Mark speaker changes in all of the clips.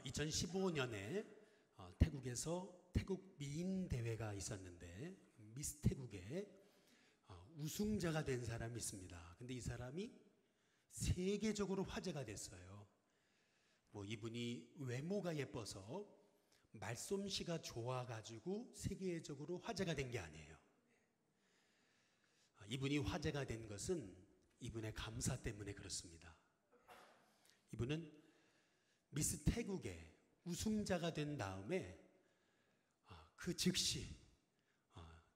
Speaker 1: 2015년에 태국에서 태국 미인 대회가 있었는데 미스 태국에 우승자가 된 사람이 있습니다. 근데 이 사람이 세계적으로 화제가 됐어요. 이분이 외모가 예뻐서 말솜씨가 좋아가지고 세계적으로 화제가 된 게 아니에요. 이분이 화제가 된 것은 이분의 감사 때문에 그렇습니다. 이분은 미스 태국의 우승자가 된 다음에 그 즉시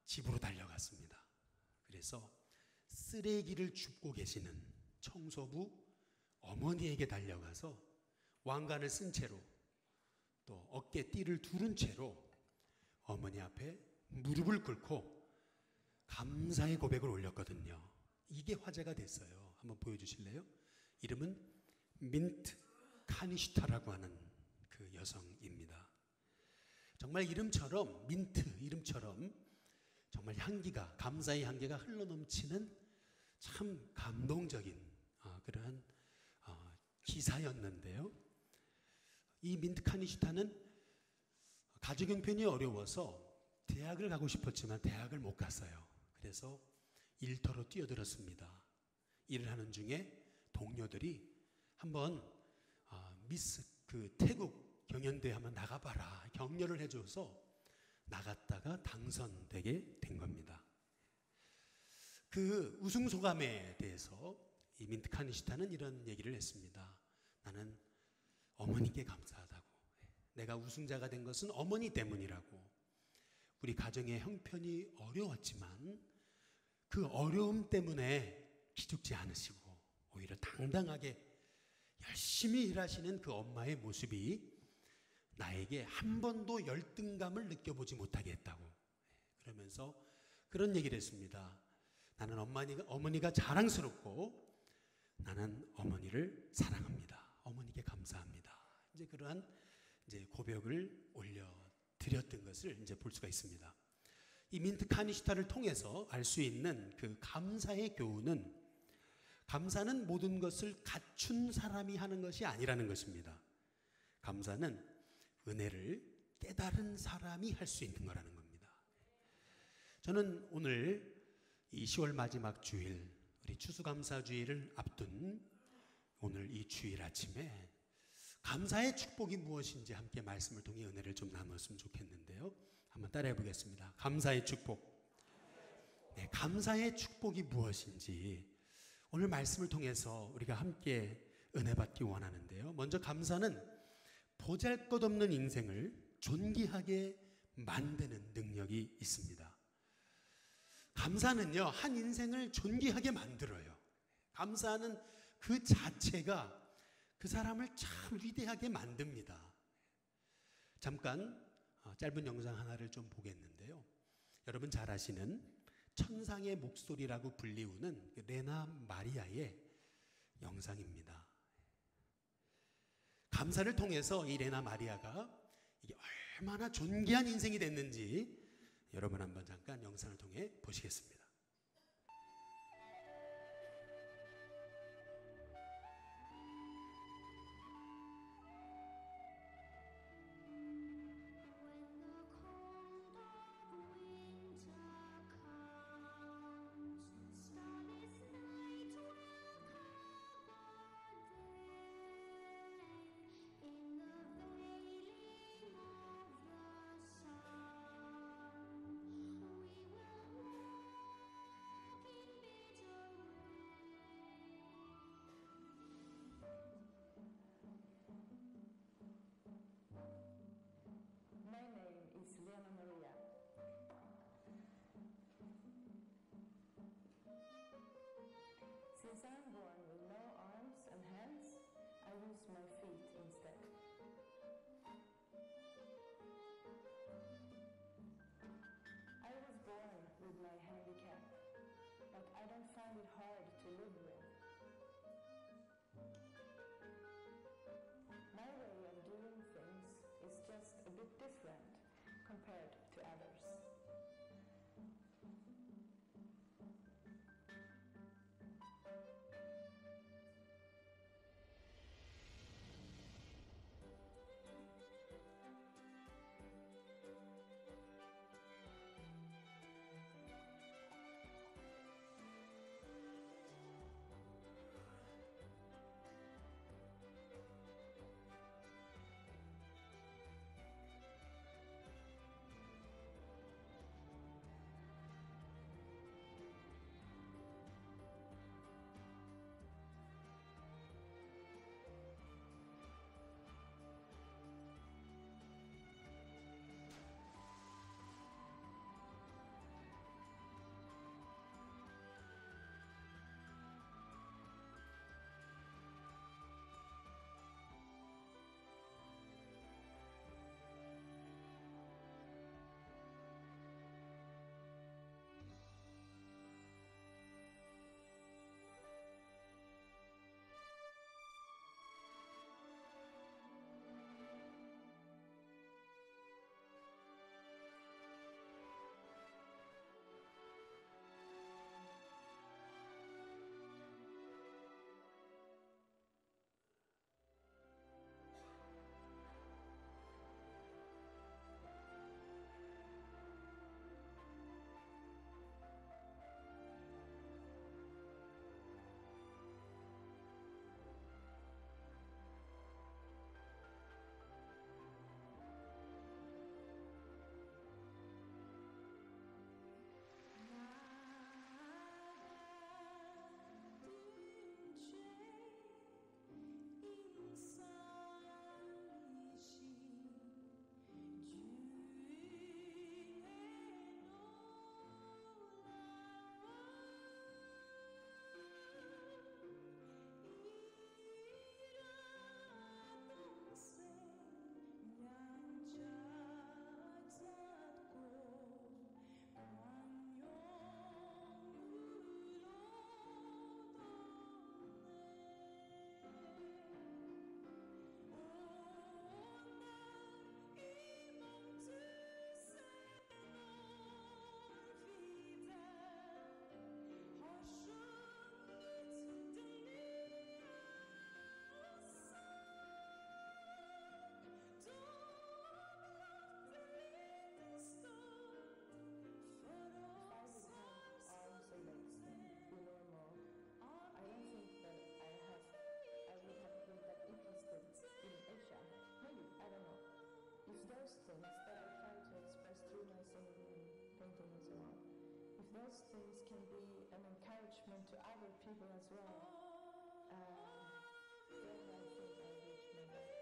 Speaker 1: 집으로 달려갔습니다. 그래서 쓰레기를 줍고 계시는 청소부 어머니에게 달려가서 왕관을 쓴 채로 또 어깨에 띠를 두른 채로 어머니 앞에 무릎을 꿇고 감사의 고백을 올렸거든요. 이게 화제가 됐어요. 한번 보여주실래요? 이름은 민트 카니슈타라고 하는 그 여성입니다. 정말 이름처럼 민트 이름처럼 정말 향기가 감사의 향기가 흘러넘치는 참 감동적인 그러한 기사였는데요. 이 민트 카니슈타는 가족 형편이 어려워서 대학을 가고 싶었지만 대학을 못 갔어요. 그래서 일터로 뛰어들었습니다. 일을 하는 중에 동료들이 한번 미스 태국 경연대회 한번 나가봐라 격려를 해줘서 나갔다가 당선되게 된 겁니다. 그 우승 소감에 대해서 이 민트 카니슈타는 이런 얘기를 했습니다. 나는 어머니께 감사하다고. 내가 우승자가 된 것은 어머니 때문이라고. 우리 가정의 형편이 어려웠지만 그 어려움 때문에 기죽지 않으시고 오히려 당당하게 열심히 일하시는 그 엄마의 모습이 나에게 한 번도 열등감을 느껴보지 못하게 했다고. 그러면서 그런 얘기를 했습니다. 나는 어머니가 자랑스럽고 나는 어머니를 사랑합니다. 어머니께 감사합니다. 이제 그러한 고백을 올려드렸던 것을 이제 볼 수가 있습니다. 이 민트 카니슈타를 통해서 알 수 있는 그 감사의 교훈은 감사는 모든 것을 갖춘 사람이 하는 것이 아니라는 것입니다. 감사는 은혜를 깨달은 사람이 할 수 있는 거라는 겁니다. 저는 오늘 이 10월 마지막 주일, 우리 추수감사주일을 앞둔 오늘 이 주일 아침에 감사의 축복이 무엇인지 함께 말씀을 통해 은혜를 좀 나눴으면 좋겠는데요. 한번 따라해 보겠습니다. 감사의 축복. 네, 감사의 축복이 무엇인지 오늘 말씀을 통해서 우리가 함께 은혜 받기 원하는데요. 먼저 감사는 보잘것없는 인생을 존귀하게 만드는 능력이 있습니다. 감사는요, 한 인생을 존귀하게 만들어요. 감사하는 그 자체가 그 사람을 참 위대하게 만듭니다. 잠깐 짧은 영상 하나를 좀 보겠는데요. 여러분 잘 아시는 천상의 목소리라고 불리우는 레나 마리아의 영상입니다. 감사를 통해서 이 레나 마리아가 이게 얼마나 존귀한 인생이 됐는지 여러분 한번 잠깐 영상을 통해 보시겠습니다.
Speaker 2: My name is Lena Maria. Since I'm born with no arms and hands, I use my feet instead. I was born with my handicap, but I don't find it hard to live with. My way of doing things is just a bit different compared to others. those things can be an encouragement to other people as well. Then I think I reach my best.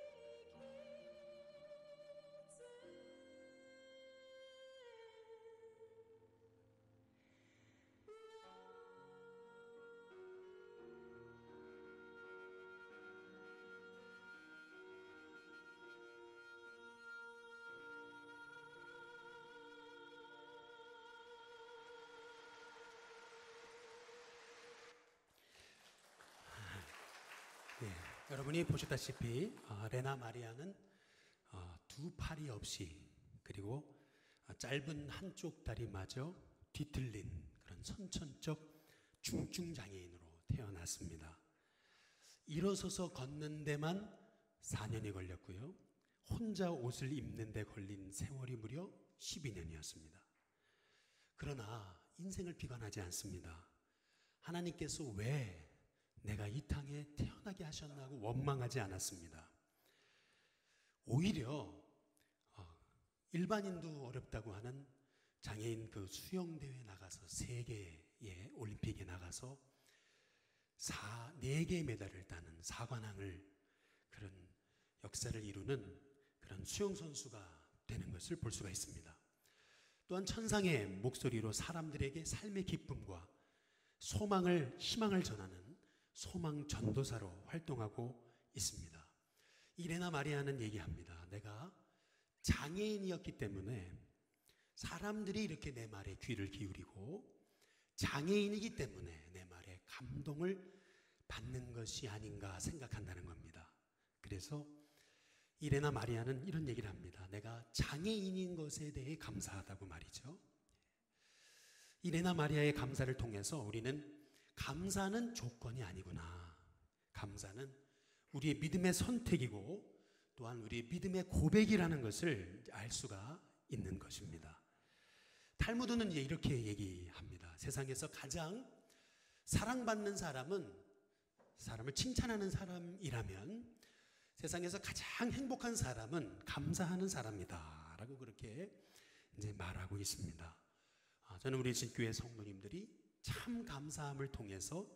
Speaker 1: 네, 여러분이 보셨다시피 레나 마리아는 두 팔이 없이 그리고 짧은 한쪽 다리마저 뒤틀린 그런 선천적 중증 장애인으로 태어났습니다. 일어서서 걷는 데만 4년이 걸렸고요. 혼자 옷을 입는 데 걸린 세월이 무려 12년이었습니다. 그러나 인생을 비관하지 않습니다. 하나님께서 왜 내가 이 땅에 태어나게 하셨나고 원망하지 않았습니다. 오히려 일반인도 어렵다고 하는 장애인 그 수영대회에 나가서 세계의 올림픽에 나가서 4개 메달을 따는 사관왕을 그런 역사를 이루는 그런 수영선수가 되는 것을 볼 수가 있습니다. 또한 천상의 목소리로 사람들에게 삶의 기쁨과 소망을, 희망을 전하는 소망 전도사로 활동하고 있습니다. 이 레나 마리아는 얘기합니다. 내가 장애인이었기 때문에 사람들이 이렇게 내 말에 귀를 기울이고 장애인이기 때문에 내 말에 감동을 받는 것이 아닌가 생각한다는 겁니다. 그래서 이 레나 마리아는 이런 얘기를 합니다. 내가 장애인인 것에 대해 감사하다고 말이죠. 이 레나 마리아의 감사를 통해서 우리는 감사는 조건이 아니구나. 감사는 우리의 믿음의 선택이고 또한 우리의 믿음의 고백이라는 것을 알 수가 있는 것입니다. 탈무드는 이렇게 얘기합니다. 세상에서 가장 사랑받는 사람은 사람을 칭찬하는 사람이라면 세상에서 가장 행복한 사람은 감사하는 사람이다 라고 그렇게 이제 말하고 있습니다. 저는 우리 진교회 성도님들이 참 감사함을 통해서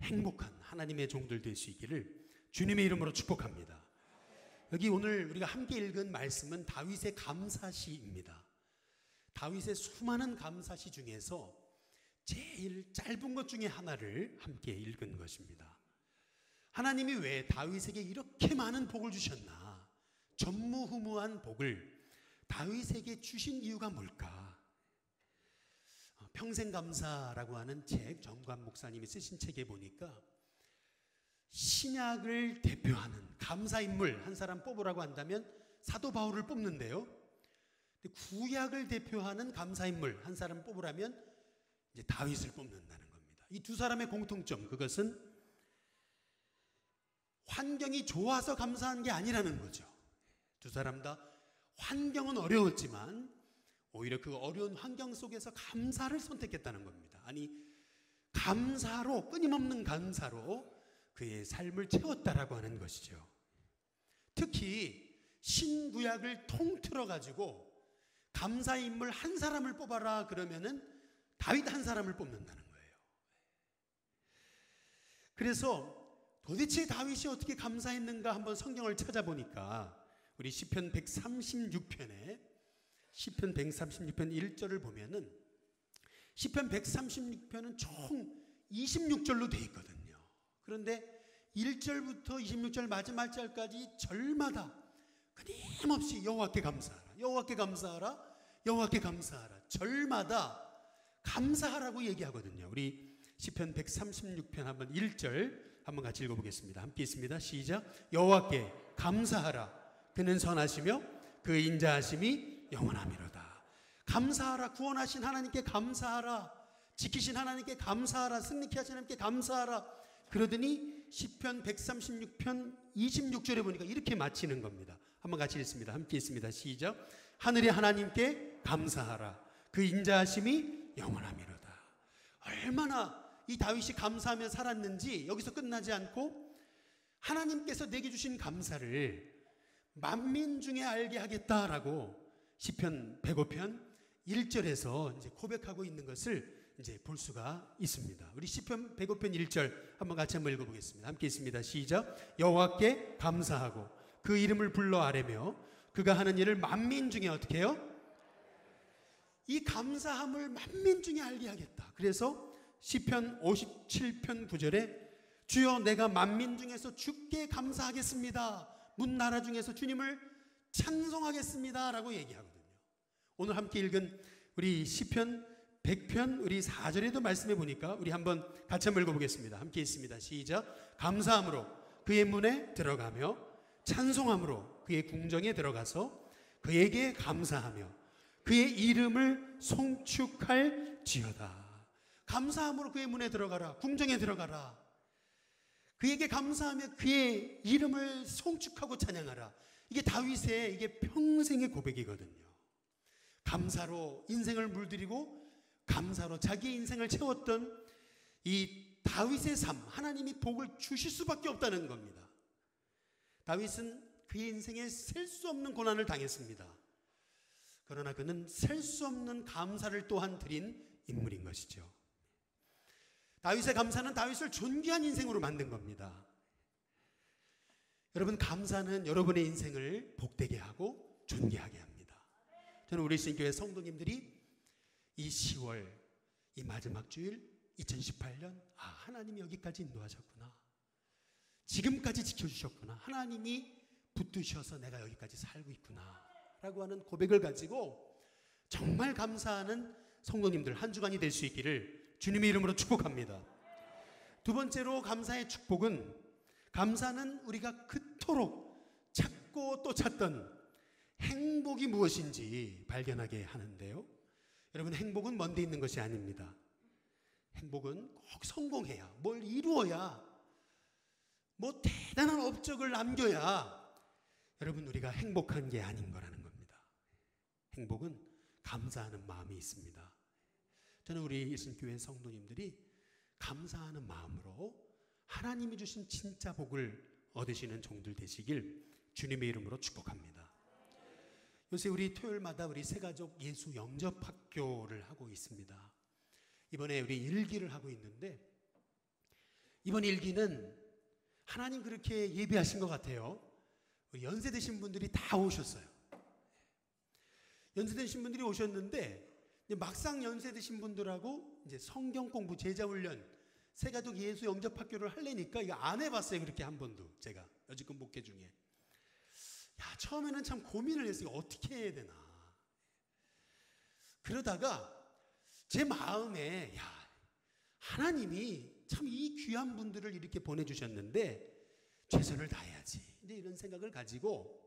Speaker 1: 행복한 하나님의 종들 될 수 있기를 주님의 이름으로 축복합니다. 여기 오늘 우리가 함께 읽은 말씀은 다윗의 감사시입니다. 다윗의 수많은 감사시 중에서 제일 짧은 것 중에 하나를 함께 읽은 것입니다. 하나님이 왜 다윗에게 이렇게 많은 복을 주셨나? 전무후무한 복을 다윗에게 주신 이유가 뭘까? 평생감사라고 하는 책, 정관 목사님이 쓰신 책에 보니까 신약을 대표하는 감사인물 한 사람 뽑으라고 한다면 사도 바울을 뽑는데요. 구약을 대표하는 감사인물 한 사람 뽑으라면 이제 다윗을 뽑는다는 겁니다. 이 두 사람의 공통점, 그것은 환경이 좋아서 감사한 게 아니라는 거죠. 두 사람 다 환경은 어려웠지만 오히려 그 어려운 환경 속에서 감사를 선택했다는 겁니다. 아니, 감사로, 끊임없는 감사로 그의 삶을 채웠다라고 하는 것이죠. 특히 신구약을 통틀어 가지고 감사 인물 한 사람을 뽑아라 그러면은 다윗 한 사람을 뽑는다는 거예요. 그래서 도대체 다윗이 어떻게 감사했는가 한번 성경을 찾아보니까 우리 시편 136편에 시편 136편 1절을 보면은 시편 136편은 총 26절로 되어 있거든요. 그런데 1절부터 26절 마지막 절까지 절마다 끊임없이 여호와께 감사하라, 여호와께 감사하라, 여호와께 감사하라, 절마다 감사하라고 얘기하거든요. 우리 시편 136편 한번 1절 한번 같이 읽어보겠습니다. 함께 있습니다. 시작. 여호와께 감사하라. 그는 선하시며 그 인자하심이 영원하미로다. 감사하라. 구원하신 하나님께 감사하라. 지키신 하나님께 감사하라. 승리케 하신 하나님께 감사하라. 그러더니 시편 136편 26절에 보니까 이렇게 마치는 겁니다. 한번 같이 읽습니다. 함께 있습니다. 시작. 하늘의 하나님께 감사하라. 그 인자하심이 영원하미로다. 얼마나 이 다윗이 감사하며 살았는지 여기서 끝나지 않고 하나님께서 내게 주신 감사를 만민 중에 알게 하겠다라고 시편 105편 1절에서 이제 고백하고 있는 것을 이제 볼 수가 있습니다. 우리 시편 105편 1절 한번 같이 한번 읽어보겠습니다. 함께 있습니다. 시작. 여호와께 감사하고 그 이름을 불러 아뢰며 그가 하는 일을 만민 중에 어떻게 해요? 이 감사함을 만민 중에 알게 하겠다. 그래서 시편 57편 9절에 주여 내가 만민 중에서 주께 감사하겠습니다. 문 나라 중에서 주님을 찬송하겠습니다 라고 얘기하거든요. 오늘 함께 읽은 우리 시편 100편 우리 4절에도 말씀해 보니까 우리 한번 같이 한번 읽어보겠습니다. 함께 있습니다. 시작. 감사함으로 그의 문에 들어가며 찬송함으로 그의 궁정에 들어가서 그에게 감사하며 그의 이름을 송축할지어다. 감사함으로 그의 문에 들어가라. 궁정에 들어가라. 그에게 감사하며 그의 이름을 송축하고 찬양하라. 이게 다윗의 이게 평생의 고백이거든요. 감사로 인생을 물들이고 감사로 자기의 인생을 채웠던 이 다윗의 삶, 하나님이 복을 주실 수밖에 없다는 겁니다. 다윗은 그의 인생에 셀 수 없는 고난을 당했습니다. 그러나 그는 셀 수 없는 감사를 또한 드린 인물인 것이죠. 다윗의 감사는 다윗을 존귀한 인생으로 만든 겁니다. 여러분, 감사는 여러분의 인생을 복되게 하고 존귀하게 합니다. 저는 우리 신교회 성도님들이 이 10월 이 마지막 주일 2018년 하나님이 여기까지 인도하셨구나. 지금까지 지켜주셨구나. 하나님이 붙드셔서 내가 여기까지 살고 있구나 라고 하는 고백을 가지고 정말 감사하는 성도님들 한 주간이 될 수 있기를 주님의 이름으로 축복합니다. 두 번째로 감사의 축복은, 감사는 우리가 그토록 찾고 또 찾던 행복이 무엇인지 발견하게 하는데요. 여러분, 행복은 먼 데 있는 것이 아닙니다. 행복은 꼭 성공해야, 뭘 이루어야, 뭐 대단한 업적을 남겨야 여러분 우리가 행복한 게 아닌 거라는 겁니다. 행복은 감사하는 마음이 있습니다. 저는 우리 일신교회 성도님들이 감사하는 마음으로 하나님이 주신 진짜 복을 얻으시는 종들 되시길 주님의 이름으로 축복합니다. 요새 우리 토요일마다 우리 새가족 예수 영접학교를 하고 있습니다. 이번에 우리 일기를 하고 있는데, 이번 일기는 하나님 그렇게 예비하신 것 같아요. 우리 연세 드신 분들이 다 오셨어요. 연세 드신 분들이 오셨는데 막상 연세 드신 분들하고 이제 성경 공부, 제자 훈련, 새가족 예수 영접학교를 하려니까 이거 안 해봤어요. 그렇게 한 번도. 제가 여지껏 목회 중에 처음에는 참 고민을 했어요. 어떻게 해야 되나. 그러다가 제 마음에 하나님이 참 이 귀한 분들을 이렇게 보내주셨는데 최선을 다해야지, 이제 이런 생각을 가지고,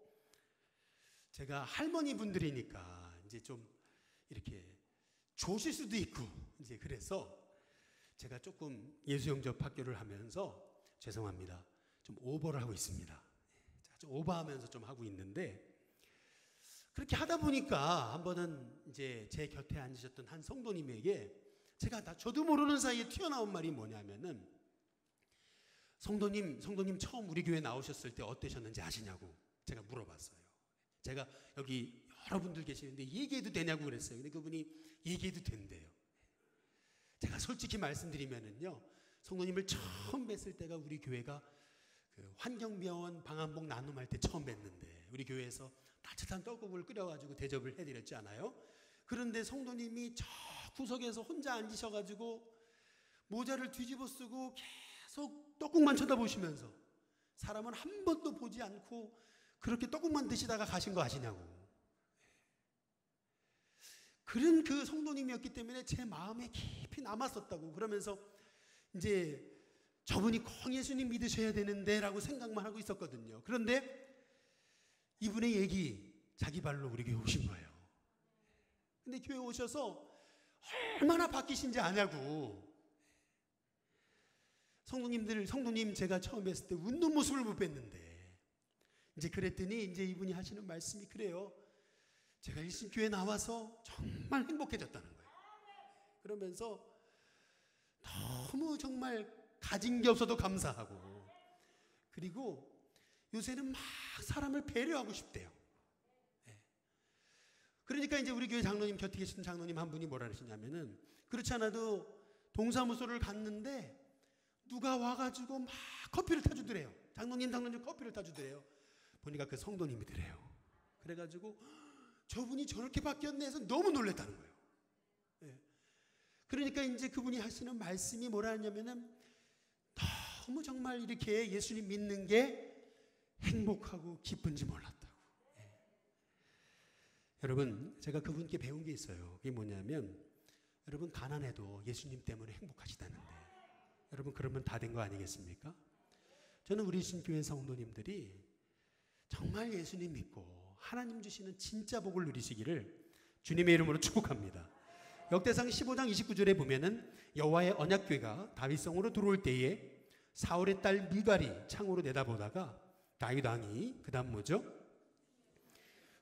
Speaker 1: 제가 할머니 분들이니까 이제 좀 이렇게 조실 수도 있고, 이제 그래서 제가 조금 예수 영접 학교를 하면서 죄송합니다, 좀 오버를 하고 있습니다. 좀 오버하면서 좀 하고 있는데, 그렇게 하다 보니까 한 번은 이제 제 곁에 앉으셨던 한 성도님에게 제가 저도 모르는 사이에 튀어나온 말이 뭐냐면은, 성도님 처음 우리 교회 나오셨을 때 어떠셨는지 아시냐고 제가 물어봤어요. 제가 여기 여러분들 계시는데 얘기해도 되냐고 그랬어요. 근데 그분이 얘기해도 된대요. 제가 솔직히 말씀드리면은요, 성도님을 처음 뵀을 때가 우리 교회가 그 환경병원 방한복 나눔할 때 처음 뵀는데, 우리 교회에서 따뜻한 떡국을 끓여가지고 대접을 해드렸지 않아요? 그런데 성도님이 저 구석에서 혼자 앉으셔가지고 모자를 뒤집어 쓰고 계속 떡국만 쳐다보시면서, 사람은 한 번도 보지 않고 그렇게 떡국만 드시다가 가신 거 아시냐고. 그런 그 성도님이었기 때문에 제 마음에 깊이 남았었다고. 그러면서 이제 저분이 꼭 예수님 믿으셔야 되는데 라고 생각만 하고 있었거든요. 그런데 이분의 얘기, 자기 발로 우리 교회 오신 거예요. 근데 교회 오셔서 얼마나 바뀌신지 아냐고. 성도님 제가 처음 뵀을 때 웃는 모습을 못 뵀는데, 이제 그랬더니 이제 이분이 하시는 말씀이 그래요. 제가 일신교회 나와서 정말 행복해졌다는 거예요. 그러면서 너무 정말 가진 게 없어도 감사하고, 그리고 요새는 막 사람을 배려하고 싶대요. 그러니까 이제 우리 교회 장로님 곁에 계시던 장로님 한 분이 뭐라 하시냐면은, 그렇지 않아도 동사무소를 갔는데 누가 와가지고 막 커피를 타주더래요. 장로님 커피를 타주더래요. 보니까 그 성도님이더래요. 그래가지고 저분이 저렇게 바뀌었네 해서 너무 놀랬다는 거예요. 예. 그러니까 이제 그분이 하시는 말씀이 뭐라 하냐면은, 너무 정말 이렇게 예수님 믿는 게 행복하고 기쁜지 몰랐다고. 예. 여러분, 제가 그분께 배운 게 있어요. 그게 뭐냐면, 여러분 가난해도 예수님 때문에 행복하시다는데, 여러분 그러면 다 된 거 아니겠습니까? 저는 우리 신교회 성도님들이 정말 예수님 믿고 하나님 주시는 진짜 복을 누리시기를 주님의 이름으로 축복합니다. 역대상 15장 29절에 보면은 여호와의 언약궤가 다윗성으로 들어올 때에 사울의 딸 미갈이 창으로 내다보다가 다윗 왕이 그다음 뭐죠?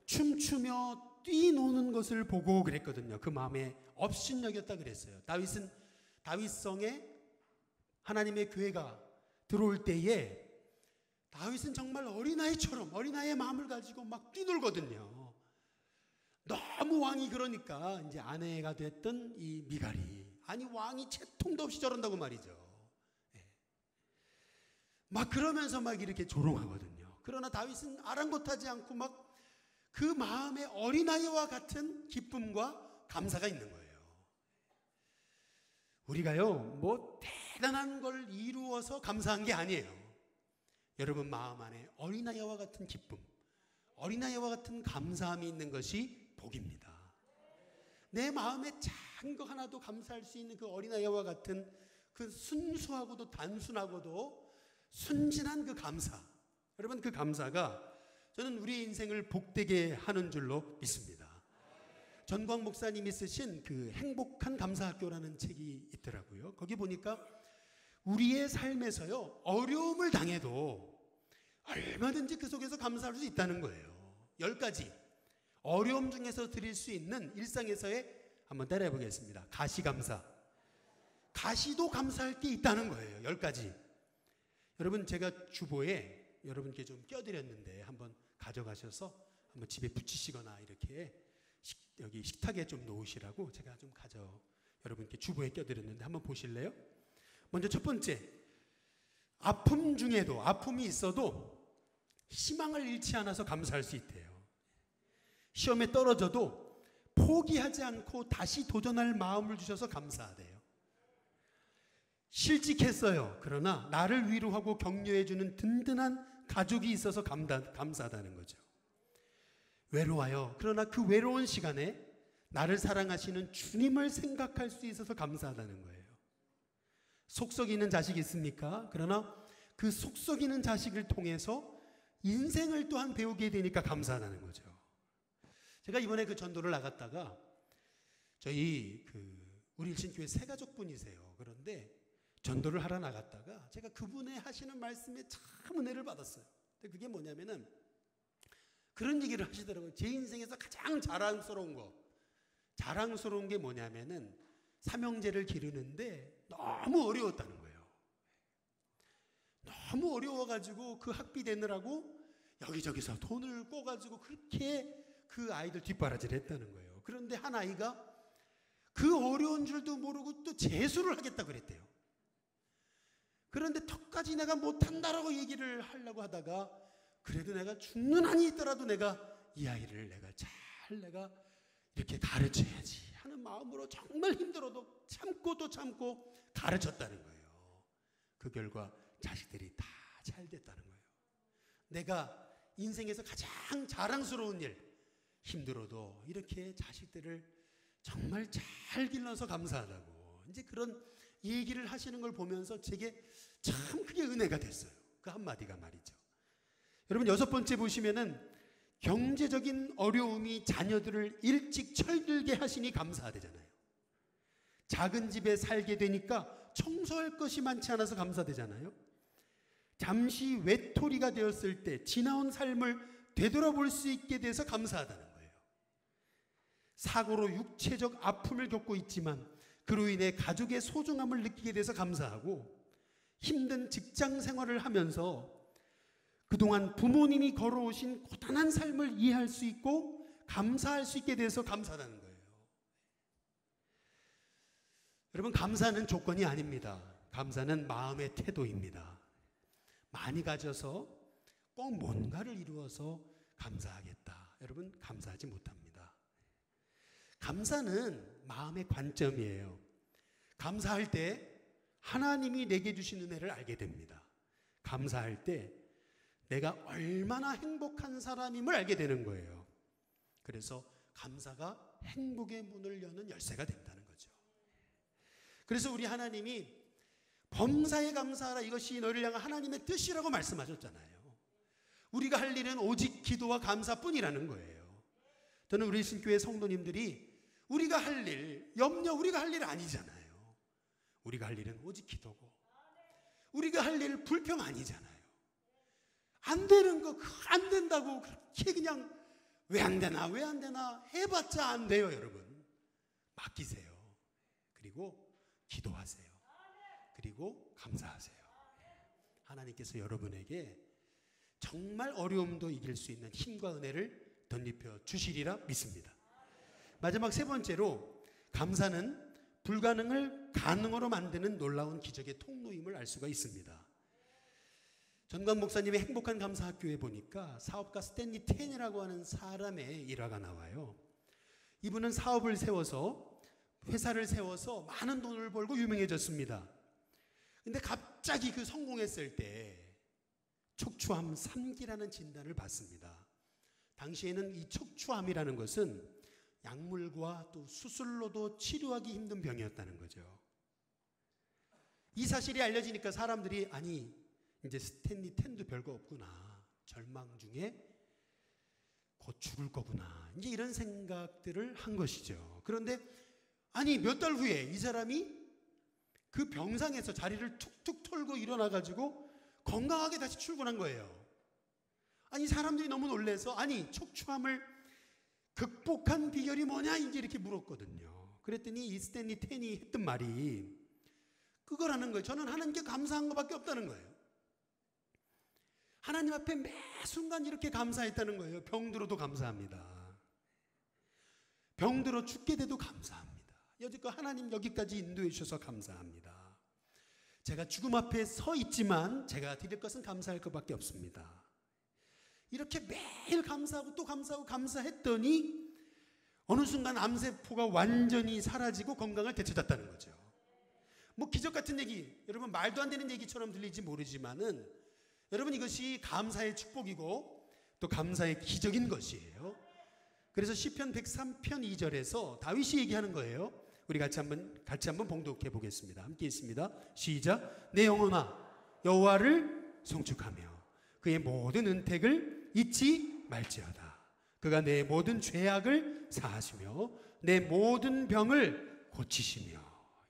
Speaker 1: 춤추며 뛰노는 것을 보고 그랬거든요. 그 마음에 업신여겼다 그랬어요. 다윗은 다윗성에 하나님의 교회가 들어올 때에 다윗은 정말 어린아이처럼 어린아이의 마음을 가지고 막 뛰놀거든요. 너무 왕이 그러니까 이제 아내가 됐던 이 미갈이, 아니 왕이 채통도 없이 저런다고 말이죠. 예. 막 그러면서 막 이렇게 조롱하거든요. 그러나 다윗은 아랑곳하지 않고 막 그 마음에 어린아이와 같은 기쁨과 감사가 있는 거예요. 우리가요 뭐 대단한 걸 이루어서 감사한 게 아니에요. 여러분 마음 안에 어린아이와 같은 기쁨, 어린아이와 같은 감사함이 있는 것이 복입니다. 내 마음에 작은 거 하나도 감사할 수 있는 그 어린아이와 같은 그 순수하고도 단순하고도 순진한 그 감사, 여러분 그 감사가 저는 우리 인생을 복되게 하는 줄로 믿습니다. 전광 목사님이 쓰신 그 행복한 감사학교라는 책이 있더라고요. 거기 보니까 우리의 삶에서요 어려움을 당해도 얼마든지 그 속에서 감사할 수 있다는 거예요. 10가지 어려움 중에서 드릴 수 있는 일상에서의, 한번 따라해 보겠습니다. 가시감사. 가시도 감사할 게 있다는 거예요. 10가지. 여러분 제가 주보에 여러분께 좀 껴드렸는데 한번 가져가셔서 한번 집에 붙이시거나 이렇게 여기 식탁에 좀 놓으시라고 제가 좀 여러분께 주보에 껴드렸는데 한번 보실래요? 먼저 첫 번째, 아픔 중에도, 아픔이 있어도 희망을 잃지 않아서 감사할 수 있대요. 시험에 떨어져도 포기하지 않고 다시 도전할 마음을 주셔서 감사하대요. 실직했어요. 그러나 나를 위로하고 격려해주는 든든한 가족이 있어서 감사하다는 거죠. 외로워요. 그러나 그 외로운 시간에 나를 사랑하시는 주님을 생각할 수 있어서 감사하다는 거예요. 속썩이는 자식이 있습니까? 그러나 그 속썩이는 자식을 통해서 인생을 또한 배우게 되니까 감사하다는 거죠. 제가 이번에 그 전도를 나갔다가 저희 우리 일신교회 세 가족분이세요. 그런데 전도를 하러 나갔다가 제가 그분의 하시는 말씀에 참 은혜를 받았어요. 근데 그게 뭐냐면은 그런 얘기를 하시더라고요. 제 인생에서 가장 자랑스러운 게 뭐냐면은 삼형제를 기르는데 너무 어려웠다는 거예요. 너무 어려워가지고 그 학비 내느라고 여기저기서 돈을 꿔가지고 그렇게 그 아이들 뒷바라지를 했다는 거예요. 그런데 한 아이가 그 어려운 줄도 모르고 또 재수를 하겠다고 그랬대요. 그런데 턱까지 내가 못한다라고 얘기를 하려고 하다가 그래도 내가 죽는 한이 있더라도 내가 이 아이를 내가 이렇게 가르쳐야지 하는 마음으로 정말 힘들어도 참고 또 참고 가르쳤다는 거예요. 그 결과 자식들이 다 잘 됐다는 거예요. 내가 인생에서 가장 자랑스러운 일, 힘들어도 이렇게 자식들을 정말 잘 길러서 감사하다고 이제 그런 얘기를 하시는 걸 보면서 제게 참 크게 은혜가 됐어요. 그 한마디가 말이죠. 여러분 6번째 보시면은 경제적인 어려움이 자녀들을 일찍 철들게 하시니 감사하대잖아요. 작은 집에 살게 되니까 청소할 것이 많지 않아서 감사되잖아요. 잠시 외톨이가 되었을 때 지나온 삶을 되돌아볼 수 있게 돼서 감사하다는 거예요. 사고로 육체적 아픔을 겪고 있지만 그로 인해 가족의 소중함을 느끼게 돼서 감사하고, 힘든 직장 생활을 하면서 그동안 부모님이 걸어오신 고단한 삶을 이해할 수 있고 감사할 수 있게 돼서 감사하다는 거예요. 여러분, 감사는 조건이 아닙니다. 감사는 마음의 태도입니다. 많이 가져서 꼭 뭔가를 이루어서 감사하겠다. 여러분, 감사하지 못합니다. 감사는 마음의 관점이에요. 감사할 때 하나님이 내게 주신 은혜를 알게 됩니다. 감사할 때 내가 얼마나 행복한 사람임을 알게 되는 거예요. 그래서 감사가 행복의 문을 여는 열쇠가 된다는 거죠. 그래서 우리 하나님이 범사에 감사하라, 이것이 너희를 향한 하나님의 뜻이라고 말씀하셨잖아요. 우리가 할 일은 오직 기도와 감사뿐이라는 거예요. 저는 우리 신교회 성도님들이 우리가 할 일, 우리가 할 일 아니잖아요. 우리가 할 일은 오직 기도고, 우리가 할 일 불평 아니잖아요. 안 되는 거 안 된다고 그렇게 그냥 왜 안 되나 해봤자 안 돼요. 여러분, 맡기세요. 그리고 기도하세요. 그리고 감사하세요. 하나님께서 여러분에게 정말 어려움도 이길 수 있는 힘과 은혜를 덧입혀 주시리라 믿습니다. 마지막 세 번째로, 감사는 불가능을 가능으로 만드는 놀라운 기적의 통로임을 알 수가 있습니다. 전광 목사님의 행복한 감사학교에 보니까 사업가 스탠리 텐이라고 하는 사람의 일화가 나와요. 이분은 사업을 세워서, 회사를 세워서 많은 돈을 벌고 유명해졌습니다. 근데 갑자기 그 성공했을 때 척추암 3기라는 진단을 받습니다. 당시에는 이 척추암이라는 것은 약물과 또 수술로도 치료하기 힘든 병이었다는 거죠. 이 사실이 알려지니까 사람들이, 아니 이제 스탠리 텐도 별거 없구나, 절망 중에 곧 죽을 거구나, 이제 이런 생각들을 한 것이죠. 그런데 아니 몇 달 후에 이 사람이 그 병상에서 자리를 툭툭 털고 일어나가지고 건강하게 다시 출근한 거예요. 아니 사람들이 너무 놀라서, 아니 척추암을 극복한 비결이 뭐냐 이제 이렇게 물었거든요. 그랬더니 이 스탠리 텐이 했던 말이 그거라는 거예요. 저는 하나님께 감사한 것밖에 없다는 거예요. 하나님 앞에 매 순간 이렇게 감사했다는 거예요. 병들어도 감사합니다. 병들어 죽게 돼도 감사합니다. 여지껏 하나님 여기까지 인도해 주셔서 감사합니다. 제가 죽음 앞에 서 있지만 제가 드릴 것은 감사할 것밖에 없습니다. 이렇게 매일 감사하고 또 감사하고 감사했더니 어느 순간 암세포가 완전히 사라지고 건강을 되찾았다는 거죠. 뭐 기적 같은 얘기, 여러분 말도 안 되는 얘기처럼 들릴지 모르지만은 여러분 이것이 감사의 축복이고 또 감사의 기적인 것이에요. 그래서 시편 103편 2절에서 다윗이 얘기하는 거예요. 우리 같이 한번 봉독해 보겠습니다. 함께 있습니다. 시작. 내 영혼아 여호와를 송축하며 그의 모든 은택을 잊지 말지어다. 그가 내 모든 죄악을 사하시며 내 모든 병을 고치시며.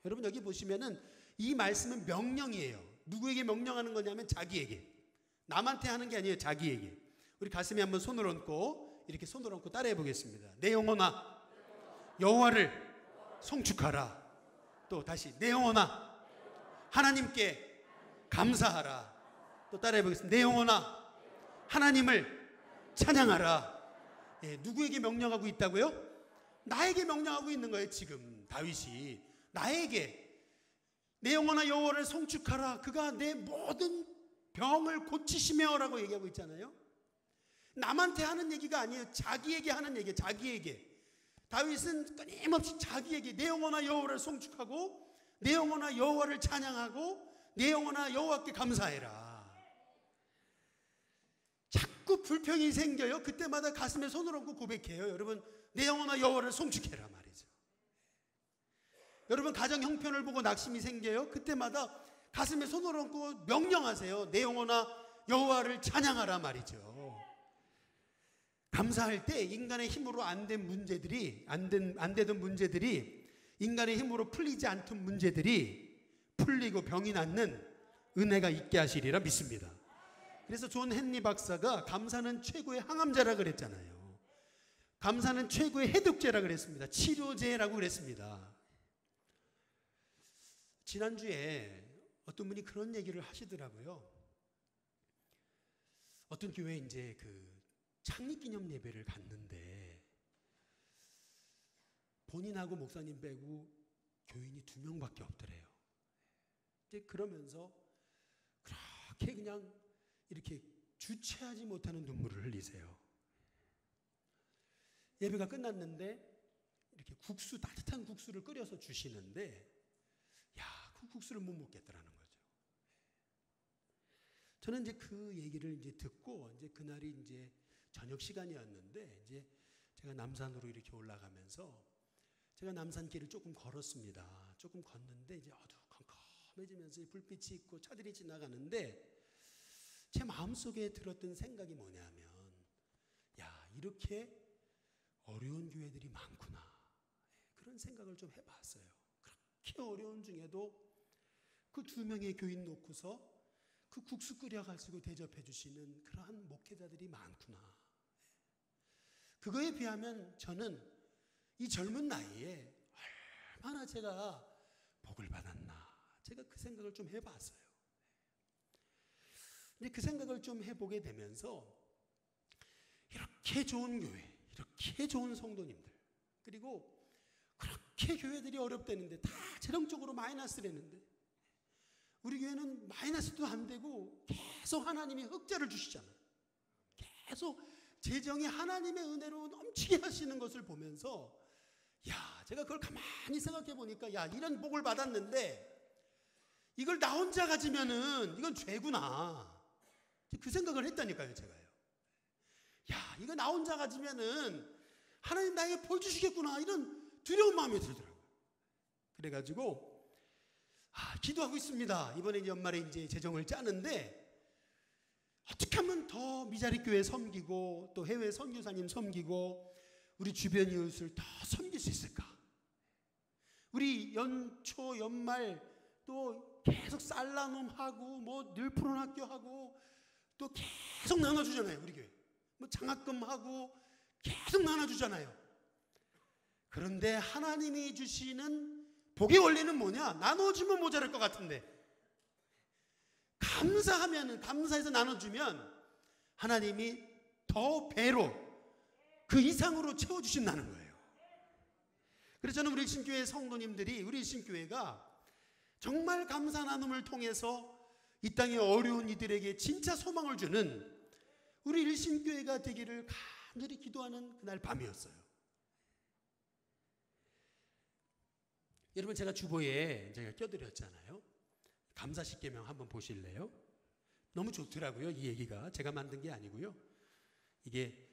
Speaker 1: 여러분 여기 보시면은 이 말씀은 명령이에요. 누구에게 명령하는 거냐면 자기에게. 남한테 하는 게 아니에요. 자기에게. 우리 가슴에 한번 손을 얹고 이렇게 손을 얹고 따라해 보겠습니다. 내 영혼아 여호와를 송축하라. 또 다시 내 영혼아 하나님께 감사하라. 또 따라해 보겠습니다. 내 영혼아 하나님을 찬양하라. 예, 누구에게 명령하고 있다고요? 나에게 명령하고 있는 거예요. 지금 다윗이 나에게 내 영혼아 여호와를 송축하라. 그가 내 모든 병을 고치시며 라고 얘기하고 있잖아요. 남한테 하는 얘기가 아니에요. 자기에게 하는 얘기예요. 자기에게. 다윗은 끊임없이 자기에게 내 영혼아 여호와를 송축하고 내 영혼아 여호와를 찬양하고 내 영혼아 여호와께 감사해라. 자꾸 불평이 생겨요. 그때마다 가슴에 손을 얹고 고백해요. 여러분 내 영혼아 여호와를 송축해라 말이죠. 여러분 가정 형편을 보고 낙심이 생겨요. 그때마다 가슴에 손을 얹고 명령하세요. 내 영혼아 여호와를 찬양하라 말이죠. 감사할 때 인간의 힘으로 안 되던 문제들이 인간의 힘으로 풀리지 않던 문제들이 풀리고 병이 낫는 은혜가 있게 하시리라 믿습니다. 그래서 존 헨리 박사가 감사는 최고의 항암제라 그랬잖아요. 감사는 최고의 해독제라 그랬습니다. 치료제라고 그랬습니다. 지난주에 어떤 분이 그런 얘기를 하시더라고요. 어떤 교회에 이제 그 창립기념 예배를 갔는데 본인하고 목사님 빼고 교인이 2명밖에 없더래요. 이제 그러면서 그렇게 그냥 이렇게 주체하지 못하는 눈물을 흘리세요. 예배가 끝났는데 이렇게 국수, 따뜻한 국수를 끓여서 주시는데 그 국수를 못 먹겠더라는 거죠. 저는 이제 그 얘기를 이제 듣고 이제 그날이 이제 저녁 시간이었는데 이제 제가 남산으로 이렇게 올라가면서 제가 남산길을 조금 걸었습니다. 조금 걷는데 이제 어두컴컴해지면서 불빛이 있고 차들이 지나가는데 제 마음속에 들었던 생각이 뭐냐면 이렇게 어려운 교회들이 많구나. 그런 생각을 좀 해봤어요. 그렇게 어려운 중에도 그 2명의 교인 놓고서 그 국수 끓여가지고 대접해 주시는 그러한 목회자들이 많구나. 그거에 비하면 저는 이 젊은 나이에 얼마나 제가 복을 받았나. 제가 그 생각을 좀 해봤어요. 근데 그 생각을 좀 해보게 되면서 이렇게 좋은 교회, 이렇게 좋은 성도님들, 그리고 그렇게 교회들이 어렵다는데 다 재정적으로 마이너스라는데 우리 교회는 마이너스도 안 되고 계속 하나님이 흑자를 주시잖아요. 계속 재정이 하나님의 은혜로 넘치게 하시는 것을 보면서 제가 그걸 가만히 생각해 보니까 이런 복을 받았는데 이걸 나 혼자 가지면은 이건 죄구나. 그 생각을 했다니까요, 제가요. 이거 나 혼자 가지면은 하나님 나에게 벌 주시겠구나. 이런 두려운 마음이 들더라고요. 그래가지고 기도하고 있습니다. 이번에 연말에 이제 재정을 짜는데 어떻게 하면 더 미자리 교회 섬기고 또 해외 선교사님 섬기고 우리 주변 이웃을 더 섬길 수 있을까? 우리 연초 연말 또 계속 쌀나눔하고 뭐 늘 푸른 학교 하고 또 계속 나눠주잖아요. 우리 교회 뭐 장학금하고 계속 나눠주잖아요. 그런데 하나님이 주시는 복의 원리는 뭐냐? 나눠주면 모자랄 것 같은데 감사해서 나눠주면 하나님이 더 배로 그 이상으로 채워주신다는 거예요. 그래서 저는 우리 일신교회 성도님들이 우리 일신교회가 정말 감사 나눔을 통해서 이 땅의 어려운 이들에게 진짜 소망을 주는 우리 일신교회가 되기를 간절히 기도하는 그날 밤이었어요. 여러분 제가 주보에 제가 껴드렸잖아요. 감사십계명 한번 보실래요? 너무 좋더라고요. 이 얘기가 제가 만든 게 아니고요. 이게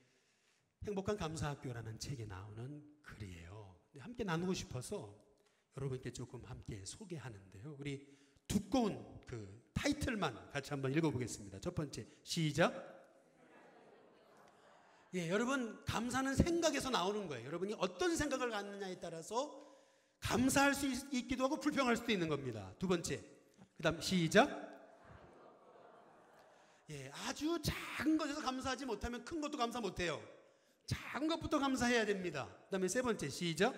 Speaker 1: 행복한 감사학교라는 책에 나오는 글이에요. 함께 나누고 싶어서 여러분께 조금 함께 소개하는데요. 우리 두꺼운 그 타이틀만 같이 한번 읽어보겠습니다. 첫 번째 시작. 여러분 감사는 생각에서 나오는 거예요. 여러분이 어떤 생각을 갖느냐에 따라서 감사할 수 있기도 하고 불평할 수도 있는 겁니다. 두 번째, 그 다음 시작. 아주 작은 것에서 감사하지 못하면 큰 것도 감사 못해요. 작은 것부터 감사해야 됩니다. 그 다음에 세 번째 시작.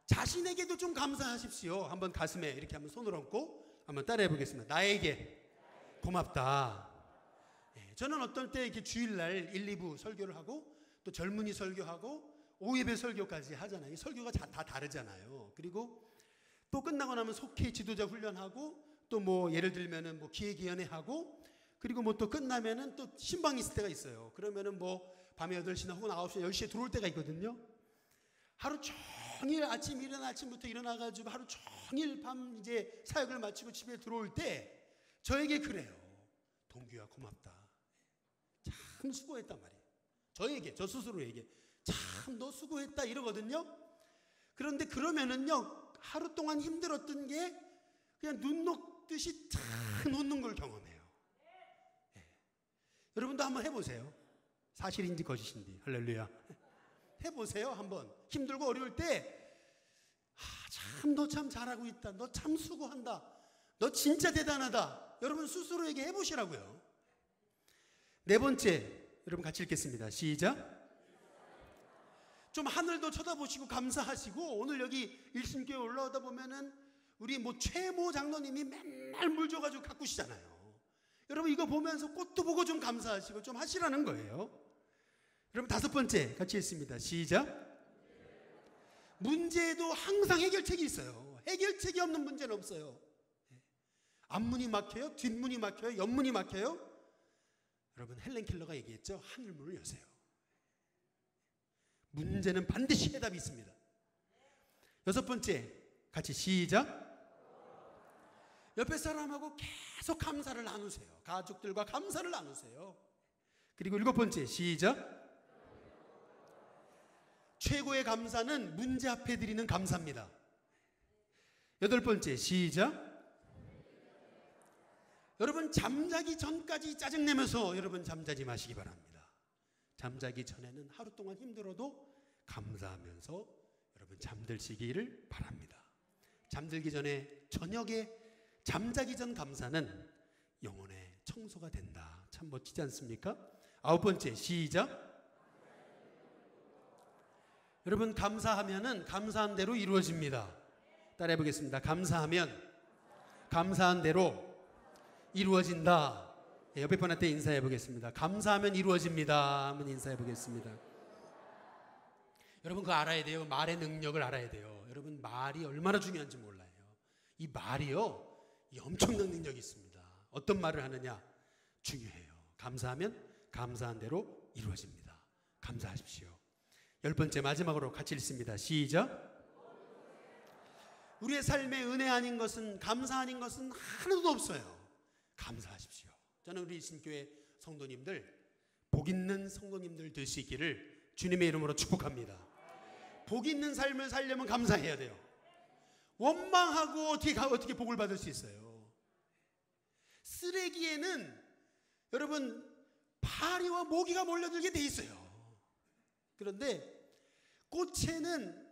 Speaker 1: 자신에게도 좀 감사하십시오. 한번 가슴에 이렇게 한번 손을 얹고 한번 따라해 보겠습니다. 나에게 고맙다. 저는 어떤 때 이렇게 주일날 1, 2부 설교를 하고 또 젊은이 설교하고 5예배 설교까지 하잖아요. 이 설교가 다 다르잖아요. 그리고 또 끝나고 나면 속회 지도자 훈련하고 또 뭐 예를 들면은 뭐 기획위원회 하고 그리고 뭐 또 끝나면은 또 신방 있을 때가 있어요. 그러면은 뭐 밤에 8시나 혹은 9시, 10시에 들어올 때가 있거든요. 하루 종일 아침부터 일어나가지고 하루 종일 밤 이제 사역을 마치고 집에 들어올 때 저에게 그래요. 동규야 고맙다. 참 수고했단 말이에요. 저 스스로에게 참 너 수고했다 이러거든요. 그런데 그러면은요 하루 동안 힘들었던 게 그냥 눈 녹듯이 탁 놓는 걸 경험해요. 여러분도 한번 해보세요. 사실인지 거짓인지 할렐루야. 해보세요. 한번 힘들고 어려울 때 참 너 참 잘하고 있다. 너 참 수고한다. 너 진짜 대단하다. 여러분 스스로에게 해보시라고요. 네 번째, 여러분 같이 읽겠습니다. 시작. 좀 하늘도 쳐다보시고 감사하시고 오늘 여기 일신교회 올라오다 보면은 우리 뭐 최모 장로님이 맨날 물 줘가지고 가꾸시잖아요. 여러분 이거 보면서 꽃도 보고 좀 감사하시고 좀 하시라는 거예요. 여러분 다섯 번째 같이 읽습니다. 시작. 문제에도 항상 해결책이 있어요. 해결책이 없는 문제는 없어요. 앞문이 막혀요? 뒷문이 막혀요? 옆문이 막혀요? 여러분, 헬렌 켈러가 얘기했죠. 하늘문을 여세요. 문제는 반드시 해답이 있습니다. 여섯 번째, 같이 시작. 옆에 사람하고 계속 감사를 나누세요. 가족들과 감사를 나누세요. 그리고 일곱 번째, 시작. 최고의 감사는 문제 앞에 드리는 감사입니다. 여덟 번째, 시작. 여러분, 잠자기 전까지 짜증내면서 여러분 잠자지 마시기 바랍니다. 잠자기 전에는 하루 동안 힘들어도 감사하면서 여러분 잠들시기를 바랍니다. 잠들기 전에 저녁에 잠자기 전 감사는 영혼의 청소가 된다. 참 멋지지 않습니까? 아홉 번째, 시작. 여러분, 감사하면은 감사한 대로 이루어집니다. 따라해 보겠습니다. 감사하면 감사한 대로 이루어진다. 옆에 분한테 인사해 보겠습니다. 감사하면 이루어집니다. 한번 인사해 보겠습니다. 여러분, 그거 알아야 돼요. 말의 능력을 알아야 돼요. 여러분, 말이 얼마나 중요한지 몰라요. 이 말이요, 이 엄청난 능력이 있습니다. 어떤 말을 하느냐 중요해요. 감사하면 감사한 대로 이루어집니다. 감사하십시오. 열 번째, 마지막으로 같이 읽습니다. 시작. 우리의 삶에 은혜 아닌 것은, 감사 아닌 것은 하나도 없어요. 감사하십시오. 저는 우리 신교회 성도님들, 복 있는 성도님들 될 수 있기를 주님의 이름으로 축복합니다. 복 있는 삶을 살려면 감사해야 돼요. 원망하고 어떻게 복을 받을 수 있어요? 쓰레기에는 여러분 파리와 모기가 몰려들게 돼 있어요. 그런데 꽃에는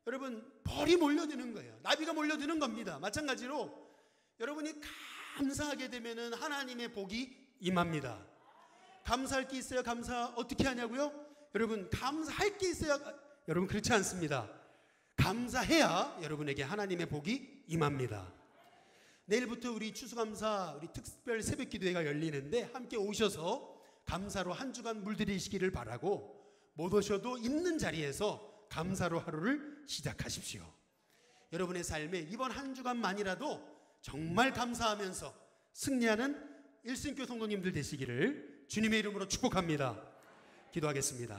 Speaker 1: 여러분 벌이 몰려드는 거예요. 나비가 몰려드는 겁니다. 마찬가지로 여러분이 감사하게 되면은 하나님의 복이 임합니다. 감사할 게 있어야 감사 어떻게 하냐고요? 여러분, 감사할 게 있어야, 여러분 그렇지 않습니다. 감사해야 여러분에게 하나님의 복이 임합니다. 내일부터 우리 추수감사, 우리 특별 새벽기도회가 열리는데 함께 오셔서 감사로 한 주간 물들이시기를 바라고, 못 오셔도 있는 자리에서 감사로 하루를 시작하십시오. 여러분의 삶에 이번 한 주간만이라도 정말 감사하면서 승리하는 일신교 성도님들 되시기를 주님의 이름으로 축복합니다. 기도하겠습니다.